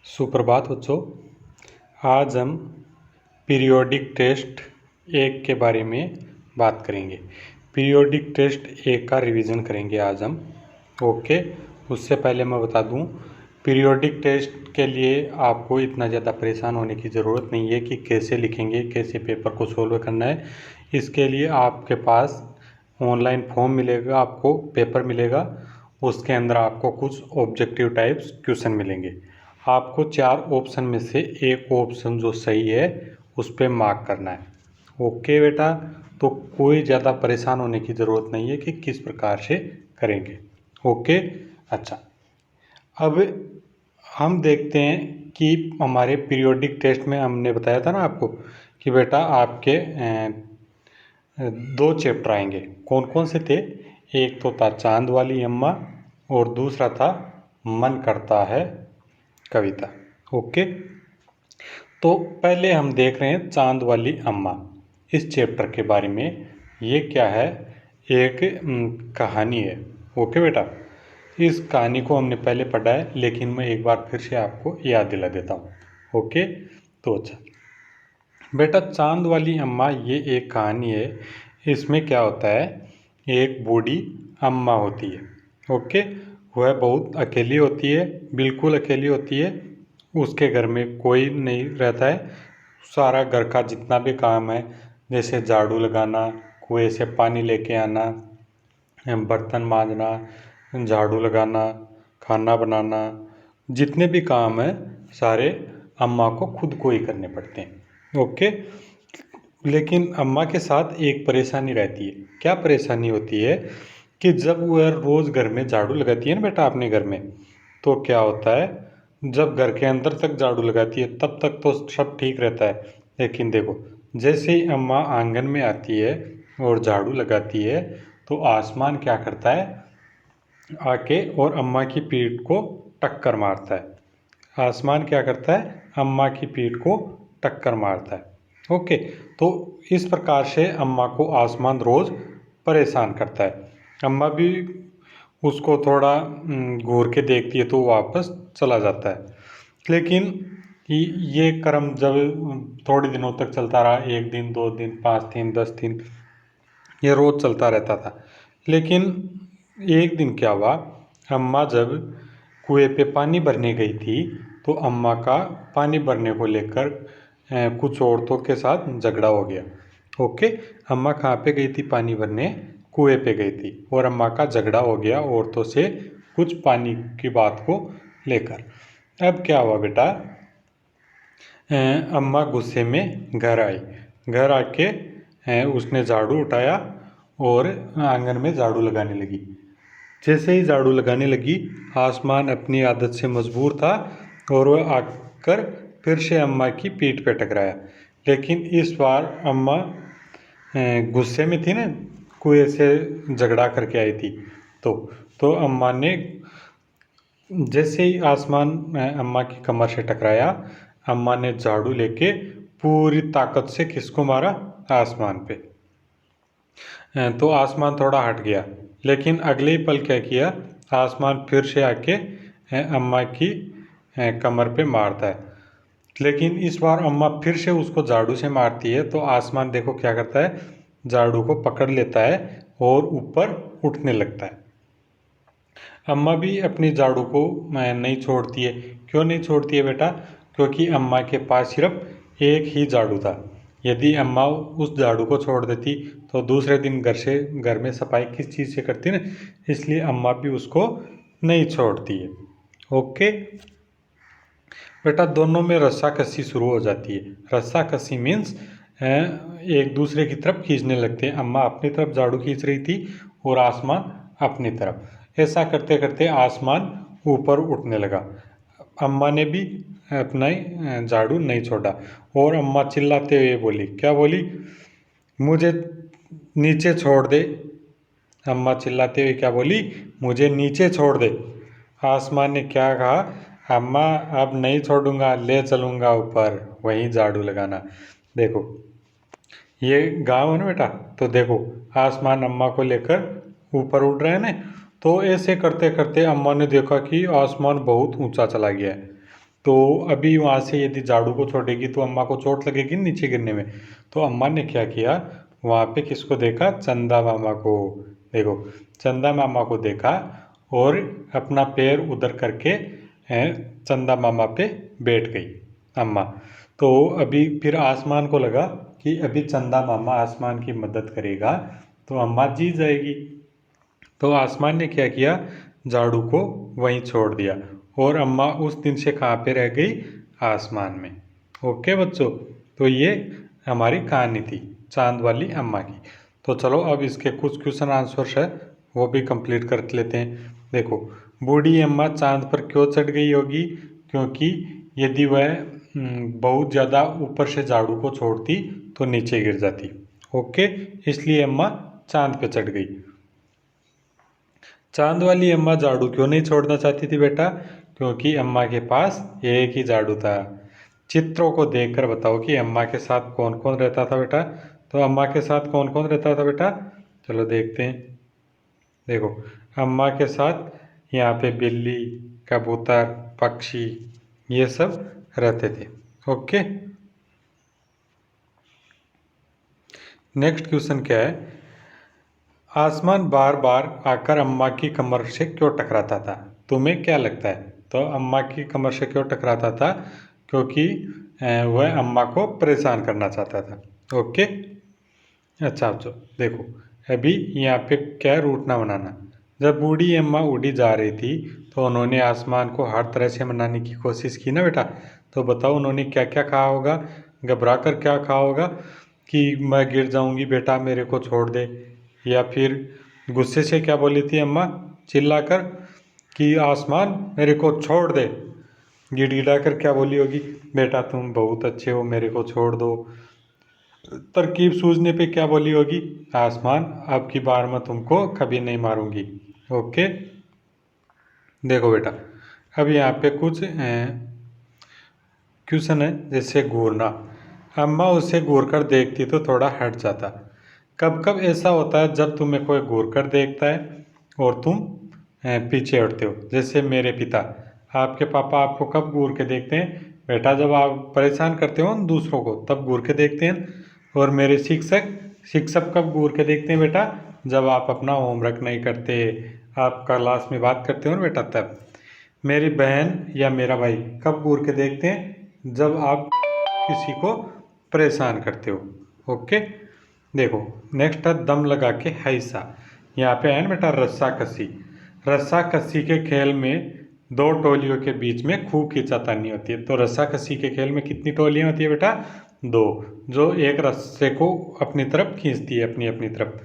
सुप्रभात बच्चों। आज हम पीरियोडिक टेस्ट एक के बारे में बात करेंगे। पीरियोडिक टेस्ट एक का रिवीजन करेंगे आज हम। ओके, उससे पहले मैं बता दूं, पीरियोडिक टेस्ट के लिए आपको इतना ज़्यादा परेशान होने की ज़रूरत नहीं है कि कैसे लिखेंगे, कैसे पेपर को सोल्व करना है। इसके लिए आपके पास ऑनलाइन फॉर्म मिलेगा, आपको पेपर मिलेगा, उसके अंदर आपको कुछ ऑब्जेक्टिव टाइप्स क्वेश्चन मिलेंगे। आपको 4 ऑप्शन में से एक ऑप्शन जो सही है उस पर मार्क करना है। ओके बेटा, तो कोई ज़्यादा परेशान होने की ज़रूरत नहीं है कि किस प्रकार से करेंगे। ओके, अच्छा, अब हम देखते हैं कि हमारे पीरियोडिक टेस्ट में हमने बताया था ना आपको कि बेटा आपके 2 चैप्टर आएंगे। कौन कौन से थे? एक तो था चांद वाली अम्मा और दूसरा था मन करता है कविता। ओके, तो पहले हम देख रहे हैं चांद वाली अम्मा, इस चैप्टर के बारे में। ये क्या है? एक कहानी है। ओके बेटा, इस कहानी को हमने पहले पढ़ा है, लेकिन मैं एक बार फिर से आपको याद दिला देता हूँ। ओके, तो अच्छा बेटा, चांद वाली अम्मा ये एक कहानी है। इसमें क्या होता है, एक बूढ़ी अम्मा होती है। ओके, वह बहुत अकेली होती है, बिल्कुल अकेली होती है। उसके घर में कोई नहीं रहता है। सारा घर का जितना भी काम है, जैसे झाड़ू लगाना, कुएं से पानी लेके आना, बर्तन मांजना, झाड़ू लगाना, खाना बनाना, जितने भी काम हैं सारे अम्मा को खुद को ही करने पड़ते हैं। ओके, लेकिन अम्मा के साथ एक परेशानी रहती है। क्या परेशानी होती है कि जब वह रोज़ घर में झाड़ू लगाती है ना बेटा अपने घर में, तो क्या होता है, जब घर के अंदर तक झाड़ू लगाती है तब तक तो सब ठीक रहता है। लेकिन देखो, जैसे ही अम्मा आंगन में आती है और झाड़ू लगाती है, तो आसमान क्या करता है, आके और अम्मा की पीठ को टक्कर मारता है। आसमान क्या करता है, अम्मा की पीठ को टक्कर मारता है। ओके, तो इस प्रकार से अम्मा को आसमान रोज़ परेशान करता है। अम्मा भी उसको थोड़ा घूर के देखती है तो वापस चला जाता है। लेकिन ये क्रम जब थोड़े दिनों तक चलता रहा, 1 दिन, 2 दिन, 5 दिन, 10 दिन, ये रोज़ चलता रहता था। लेकिन एक दिन क्या हुआ, अम्मा जब कुएं पे पानी भरने गई थी, तो अम्मा का पानी भरने को लेकर कुछ औरतों के साथ झगड़ा हो गया। ओके, अम्मा कहाँ पे गई थी पानी भरने? कुएं पे गई थी, और अम्मा का झगड़ा हो गया औरतों से कुछ पानी की बात को लेकर। अब क्या हुआ बेटा, अम्मा गुस्से में घर आई। घर आके उसने झाड़ू उठाया और आंगन में झाड़ू लगाने लगी। जैसे ही झाड़ू लगाने लगी, आसमान अपनी आदत से मजबूर था और वह आकर फिर से अम्मा की पीठ पे टकराया। लेकिन इस बार अम्मा गुस्से में थी ना, कुएं से झगड़ा करके आई थी। तो अम्मा ने, जैसे ही आसमान अम्मा की कमर से टकराया, अम्मा ने झाड़ू लेके पूरी ताकत से किसको मारा? आसमान पे। तो आसमान थोड़ा हट गया, लेकिन अगले ही पल क्या किया, आसमान फिर से आके अम्मा की कमर पे मारता है। लेकिन इस बार अम्मा फिर से उसको झाड़ू से मारती है, तो आसमान देखो क्या करता है, झाड़ू को पकड़ लेता है और ऊपर उठने लगता है। अम्मा भी अपनी झाड़ू को नहीं छोड़ती है। क्यों नहीं छोड़ती है बेटा? क्योंकि अम्मा के पास सिर्फ एक ही झाड़ू था। यदि अम्मा उस झाड़ू को छोड़ देती तो दूसरे दिन घर में सफाई किस चीज़ से करती ना, इसलिए अम्मा भी उसको नहीं छोड़ती है। ओके बेटा, दोनों में रस्साकसी शुरू हो जाती है। रस्साकसी मीन्स एक दूसरे की तरफ खींचने लगते हैं। अम्मा अपनी तरफ झाड़ू खींच रही थी और आसमान अपनी तरफ। ऐसा करते करते आसमान ऊपर उठने लगा। अम्मा ने भी अपना झाड़ू नहीं छोड़ा और अम्मा चिल्लाते हुए बोली, क्या बोली? मुझे नीचे छोड़ दे। अम्मा चिल्लाते हुए क्या बोली? मुझे नीचे छोड़ दे। आसमान ने क्या कहा? अम्मा अब नहीं छोड़ूंगा, ले चलूँगा ऊपर, वहीं झाड़ू लगाना। देखो, ये गाँव है ना बेटा, तो देखो आसमान अम्मा को लेकर ऊपर उड़ रहे हैं ना। तो ऐसे करते करते अम्मा ने देखा कि आसमान बहुत ऊंचा चला गया है। तो अभी वहाँ से यदि झाड़ू को छोड़ेगी तो अम्मा को चोट लगेगी नीचे गिरने में। तो अम्मा ने क्या किया, वहाँ पे किसको देखा, चंदा मामा को। देखो, चंदा मामा को देखा और अपना पैर उधर करके चंदा मामा पे बैठ गई अम्मा। तो अभी फिर आसमान को लगा कि अभी चंदा मामा आसमान की मदद करेगा तो अम्मा जीत जाएगी। तो आसमान ने क्या किया, झाड़ू को वहीं छोड़ दिया और अम्मा उस दिन से कहाँ पे रह गई, आसमान में। ओके बच्चों, तो ये हमारी कहानी थी चांद वाली अम्मा की। तो चलो अब इसके कुछ क्वेश्चन आंसर्स है वो भी कंप्लीट कर लेते हैं। देखो, बूढ़ी अम्मा चांद पर क्यों चढ़ गई होगी, क्योंकि यदि वह बहुत ज़्यादा ऊपर से झाड़ू को छोड़ती तो नीचे गिर जाती। ओके, इसलिए अम्मा चांद पे चढ़ गई। चांद वाली अम्मा झाड़ू क्यों नहीं छोड़ना चाहती थी बेटा, क्योंकि अम्मा के पास एक ही झाड़ू था। चित्रों को देखकर बताओ कि अम्मा के साथ कौन कौन रहता था बेटा। तो अम्मा के साथ कौन कौन रहता था बेटा, चलो देखते हैं। देखो, अम्मा के साथ यहाँ पे बिल्ली, कबूतर, पक्षी ये सब रहते थे। ओके, नेक्स्ट क्वेश्चन क्या है, आसमान बार बार आकर अम्मा की कमर से क्यों टकराता था, तुम्हें क्या लगता है। तो अम्मा की कमर से क्यों टकराता था, क्योंकि वह अम्मा को परेशान करना चाहता था। ओके, अच्छा तो देखो, अभी यहाँ पे क्या है, रूट ना बनाना। जब बूढ़ी अम्मा उड़ी जा रही थी तो उन्होंने आसमान को हर तरह से मनाने की कोशिश की ना बेटा। तो बताओ उन्होंने क्या क्या कहा होगा, घबरा कर क्या कहा होगा कि मैं गिर जाऊंगी बेटा मेरे को छोड़ दे, या फिर गुस्से से क्या बोली थी अम्मा, चिल्लाकर कि आसमान मेरे को छोड़ दे। गिड़गिड़ा कर क्या बोली होगी, बेटा तुम बहुत अच्छे हो मेरे को छोड़ दो। तरकीब सूझने पे क्या बोली होगी, आसमान अब की बार मैं तुमको कभी नहीं मारूंगी। ओके, देखो बेटा, अब यहाँ पे कुछ क्वेश्चन है, जैसे घूरना। अम्मा उसे घूर कर देखती तो थोड़ा हट जाता। कब कब ऐसा होता है जब तुम्हें कोई घूर कर देखता है और तुम पीछे हटते हो, जैसे मेरे पिता, आपके पापा आपको कब घूर के देखते हैं बेटा, जब आप परेशान करते हो न दूसरों को तब घूर के देखते हैं। और मेरे शिक्षक शिक्षक कब घूर के देखते हैं बेटा, जब आप अपना होमवर्क नहीं करते, आप क्लास में बात करते हो ना बेटा तब। मेरी बहन या मेरा भाई कब घूर के देखते हैं, जब आप किसी को परेशान करते हो। ओके, देखो नेक्स्ट है दम लगा के हैसा। यहाँ पे है ना बेटा रस्सा कसी। रस्सा कसी के खेल में दो टोलियों के बीच में खूब खींचातानी होती है। तो रस्सा कसी के खेल में कितनी टोलियाँ होती है बेटा, दो, जो एक रस्से को अपनी तरफ खींचती है अपनी अपनी तरफ।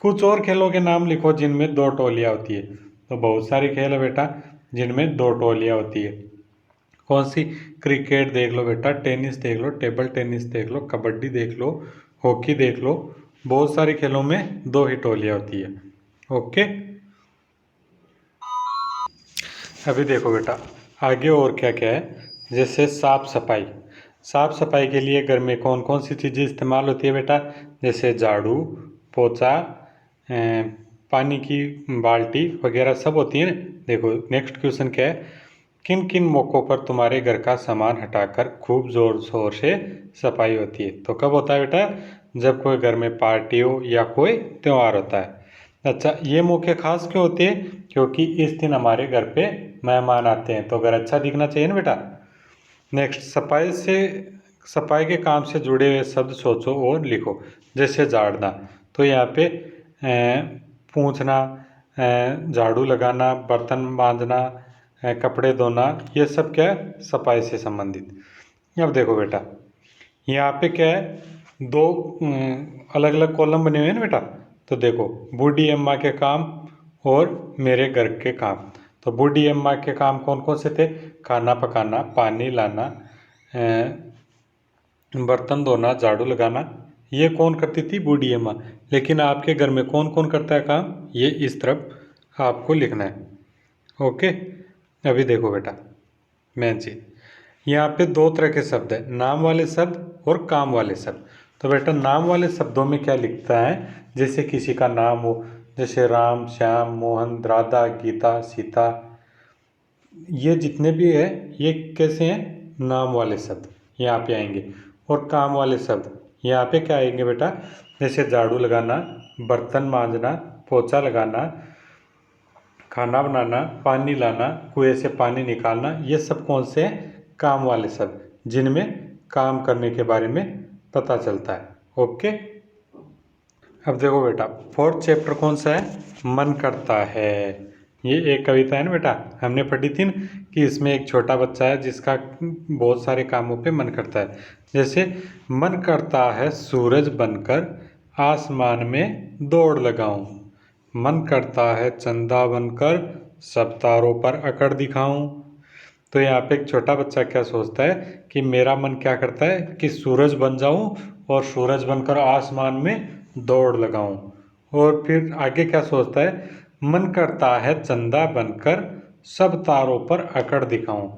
कुछ और खेलों के नाम लिखो जिनमें दो टोलियाँ होती है। तो बहुत सारे खेल है बेटा जिनमें दो टोलियाँ होती है। कौन सी, क्रिकेट देख लो बेटा, टेनिस देख लो, टेबल टेनिस देख लो, कबड्डी देख लो, हॉकी देख लो, बहुत सारे खेलों में दो ही टोलियाँ होती है। ओके, अभी देखो बेटा आगे और क्या क्या है, जैसे साफ सफाई। साफ सफाई के लिए घर में कौन कौन सी चीज़ें इस्तेमाल होती है बेटा, जैसे झाड़ू, पोछा, पानी की बाल्टी वगैरह सब होती है ना। देखो नेक्स्ट क्वेश्चन क्या है, किन किन मौक़ों पर तुम्हारे घर का सामान हटाकर खूब ज़ोर शोर से सफाई होती है। तो कब होता है बेटा, जब कोई घर में पार्टी हो या कोई त्यौहार होता है। अच्छा, ये मौके खास क्यों होते हैं, क्योंकि इस दिन हमारे घर पे मेहमान आते हैं तो घर अच्छा दिखना चाहिए ना बेटा। नेक्स्ट, सफाई के काम से जुड़े हुए शब्द सोचो और लिखो, जैसे झाड़ना। तो यहाँ पे पूछना, झाड़ू लगाना, बर्तन मांजना, कपड़े धोना, ये सब क्या है, सफाई से संबंधित। अब देखो बेटा यहाँ पे क्या है, दो अलग अलग कॉलम बने हुए हैं ना बेटा। तो देखो, बूढ़ी अम्मा के काम और मेरे घर के काम। तो बूढ़ी अम्मा के काम कौन कौन से थे, खाना पकाना, पानी लाना, बर्तन धोना, झाड़ू लगाना, ये कौन करती थी, बूढ़ी अम्मा। लेकिन आपके घर में कौन कौन करता है काम, ये इस तरफ आपको लिखना है। ओके, अभी देखो बेटा मेन चीज़, यहाँ पे दो तरह के शब्द है, नाम वाले शब्द और काम वाले शब्द। तो बेटा नाम वाले शब्दों में क्या लिखता है, जैसे किसी का नाम हो, जैसे राम, श्याम, मोहन, राधा, गीता, सीता, ये जितने भी है ये कैसे हैं, नाम वाले शब्द यहाँ पे आएंगे। और काम वाले शब्द यहाँ पे क्या आएंगे बेटा, जैसे झाड़ू लगाना, बर्तन मांजना, पोछा लगाना, खाना बनाना, पानी लाना, कुएं से पानी निकालना, ये सब कौन से हैं, काम वाले शब्द जिनमें काम करने के बारे में पता चलता है। ओके, अब देखो बेटा फोर्थ चैप्टर कौन सा है, मन करता है। ये एक कविता है ना बेटा, हमने पढ़ी थी न कि इसमें एक छोटा बच्चा है जिसका बहुत सारे कामों पे मन करता है। जैसे मन करता है सूरज बनकर आसमान में दौड़ लगाऊं, मन करता है चंदा बनकर सब तारों पर अकड़ दिखाऊं। तो यहाँ पे एक छोटा बच्चा क्या सोचता है कि मेरा मन क्या करता है कि सूरज बन जाऊं और सूरज बनकर आसमान में दौड़ लगाऊं। और फिर आगे क्या सोचता है, मन करता है चंदा बनकर सब तारों पर अकड़ दिखाऊं।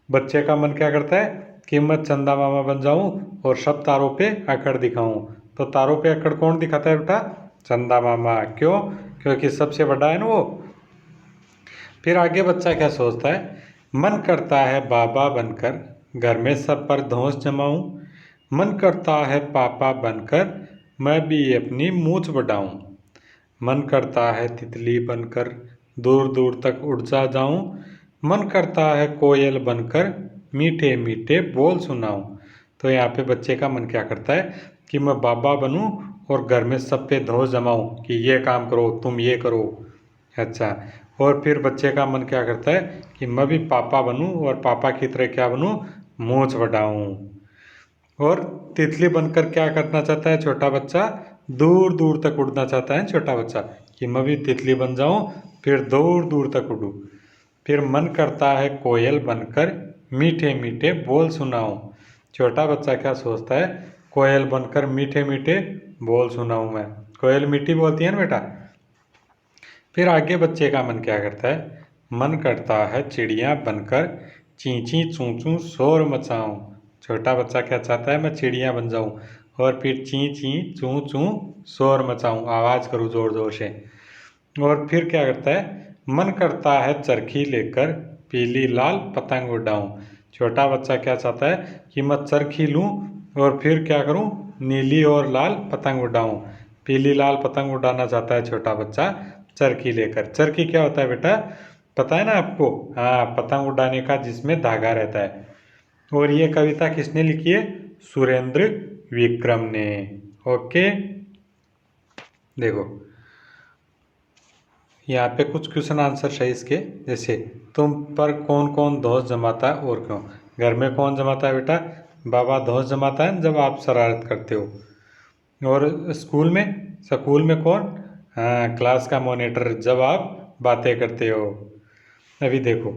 बच्चे का मन क्या करता है कि मैं चंदा मामा बन जाऊं और सब तारों पे अकड़ दिखाऊं। तो तारों पे अकड़ कौन दिखाता है बेटा, चंदा मामा। क्यों, क्योंकि सबसे बड़ा है ना वो। फिर आगे बच्चा क्या सोचता है, मन करता है बाबा बनकर घर में सब पर धौंस जमाऊं, मन करता है पापा बनकर मैं भी अपनी मूंछ बढ़ाऊं, मन करता है तितली बनकर दूर दूर तक उड़ जा जाऊं, मन करता है कोयल बनकर मीठे मीठे बोल सुनाऊं। तो यहाँ पे बच्चे का मन क्या करता है कि मैं बाबा बनूं और घर में सब पे धौंस जमाऊं कि ये काम करो, तुम ये करो। अच्छा, और फिर बच्चे का मन क्या करता है कि मैं भी पापा बनूं और पापा की तरह क्या बनूं, मूंछ बढ़ाऊं। और तितली बनकर क्या करना चाहता है छोटा बच्चा, दूर दूर तक उड़ना चाहता है छोटा बच्चा कि मैं भी तितली बन जाऊं फिर दूर दूर तक उड़ूं। फिर मन करता है कोयल बनकर मीठे मीठे बोल सुनाऊं। छोटा बच्चा क्या सोचता है, कोयल बनकर मीठे मीठे बोल सुनाऊं मैं। कोयल मीठी बोलती है ना बेटा। फिर आगे बच्चे का मन क्या करता है, मन करता है चिड़िया बनकर चीं चीं चूं चूं शोर मचाऊं। छोटा बच्चा क्या चाहता है, मैं चिड़िया बन जाऊं और फिर चीं चीं चूं चूं शोर मचाऊं, आवाज़ करूं ज़ोर ज़ोर से। और फिर क्या करता है, मन करता है चरखी लेकर पीली लाल पतंग उड़ाऊं। छोटा बच्चा क्या चाहता है कि मैं चरखी लूं और फिर क्या करूं, नीली और लाल पतंग उड़ाऊं। पीली लाल पतंग उड़ाना चाहता है छोटा बच्चा चरखी लेकर। चरखी क्या होता है बेटा, पता है ना आपको, हाँ पतंग उड़ाने का जिसमें धागा रहता है। और ये कविता किसने लिखी है, सुरेंद्र विक्रम ने। ओके, देखो यहाँ पे कुछ क्वेश्चन आंसर है इसके। जैसे तुम पर कौन कौन धौंस जमाता है और क्यों। घर में कौन जमाता है बेटा, बाबा धौंस जमाता है जब आप शरारत करते हो। और स्कूल में कौन, हाँ क्लास का मॉनिटर जब आप बातें करते हो। अभी देखो,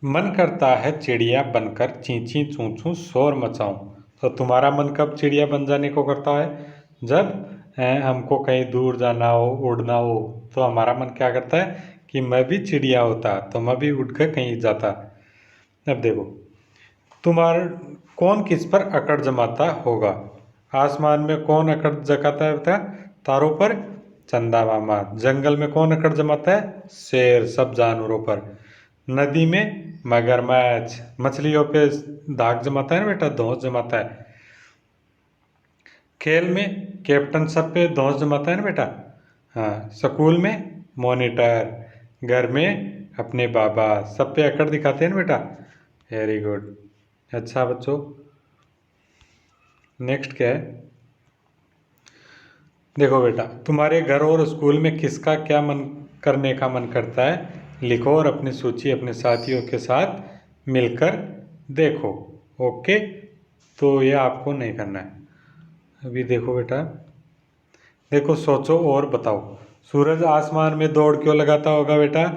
मन करता है चिड़िया बनकर चीं चीं चूं चूं शोर मचाऊं। तो तुम्हारा मन कब चिड़िया बन जाने को करता है, जब हमको कहीं दूर जाना हो, उड़ना हो, तो हमारा मन क्या करता है कि मैं भी चिड़िया होता तो मैं भी उड़ कर कहीं जाता। अब देखो, तुम्हारा कौन किस पर अकड़ जमाता होगा। आसमान में कौन अकड़ जमाता है बेटा, तारों पर चंदा मामा। जंगल में कौन अकड़ जमाता है, शेर सब जानवरों पर। नदी में मगरमच्छ मछलियों पे दाग जमाता है ना बेटा, धौंस जमाता है। खेल में कैप्टन सब पे धौंस जमाता है ना बेटा। हाँ, स्कूल में मॉनिटर, घर में अपने बाबा, सब पे अकड़ दिखाते हैं ना बेटा। Very good. अच्छा बच्चों, नेक्स्ट क्या है, देखो बेटा तुम्हारे घर और स्कूल में किसका क्या मन करने का मन करता है, लिखो और अपनी सूची अपने साथियों के साथ मिलकर देखो। ओके, तो ये आपको नहीं करना है। अभी देखो बेटा, देखो सोचो और बताओ, सूरज आसमान में दौड़ क्यों लगाता होगा बेटा।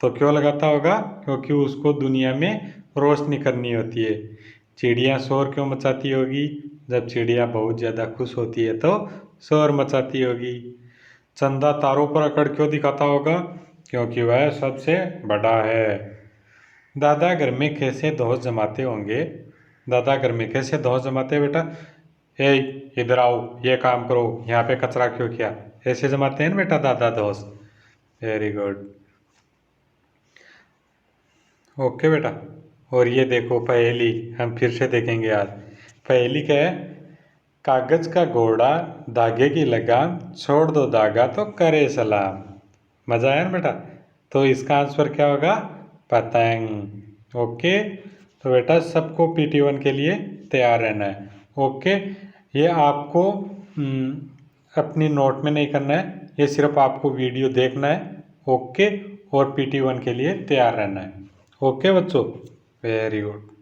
तो क्यों लगाता होगा, क्योंकि उसको दुनिया में रोशनी करनी होती है। चिड़िया शोर क्यों मचाती होगी, जब चिड़िया बहुत ज़्यादा खुश होती है तो शोर मचाती होगी। चंदा तारों पर अकड़ क्यों दिखाता होगा, क्योंकि वह सबसे बड़ा है। दादा घर में कैसे धौंस जमाते होंगे, दादा घर में कैसे धौंस जमाते हैं बेटा, ए इधर आओ ये काम करो, यहाँ पे कचरा क्यों किया, ऐसे जमाते हैं ना बेटा दादा धौंस। Very good. ओके बेटा। और ये देखो पहेली, हम फिर से देखेंगे आज। पहेली क्या है? कागज का घोड़ा, धागे की लगाम, छोड़ दो धागा तो करे सलाम। मजा आया ना बेटा? तो इसका आंसर क्या होगा? पतंग। ओके। तो बेटा सबको PT1 के लिए तैयार रहना है। ओके। ये आपको अपनी नोट में नहीं करना है, ये सिर्फ आपको वीडियो देखना है। ओके। और PT1 के लिए तैयार रहना है। ओके बच्चों, वेरी गुड।